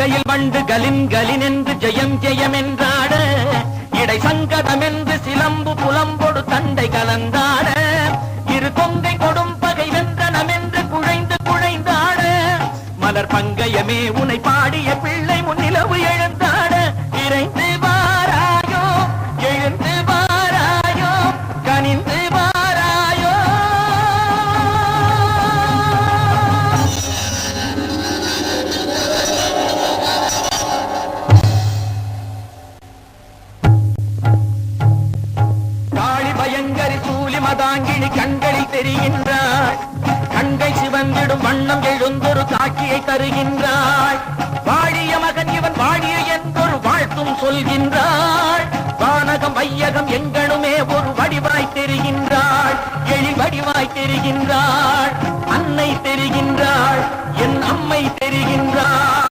இடுக்கையில் வண்டு கலின் கலின் என்று ஜெயம் ஜெயம் என்றாட, இடை சங்கடம் என்று சிலம்பு புலம்பொடு தண்டை கலந்தாட, இரு கொங்கை கொடும் பகை வென்றனம் என்று குழைந்து குழைந்தாட, மலர் பங்கையமே உனை பாடிய பிள்ளை முன்னிலவு எழுந்தாட, இறைந்து வாராயோ எழுந்து வாராயோ கனிந்து வாராயோ. காளி பயங்கரி சூலி மதாங்கினி கண்களில் தெரிகின்றாள், கண்கை சிவந்திடும் வண்ணம் எழுந்தொரு காட்சியை தருகின்றாள். வாழிய மகன் இவன் வாழிய என்றொரு வாழ்த்தும் சொல்கின்றாள். வானகம் வையகம் எங்களுமே ஒரு வடிவாய் தெரிகின்றாள், எழில் வடிவாய் தெரிகின்றாள், அன்னை தெரிகின்றாள்.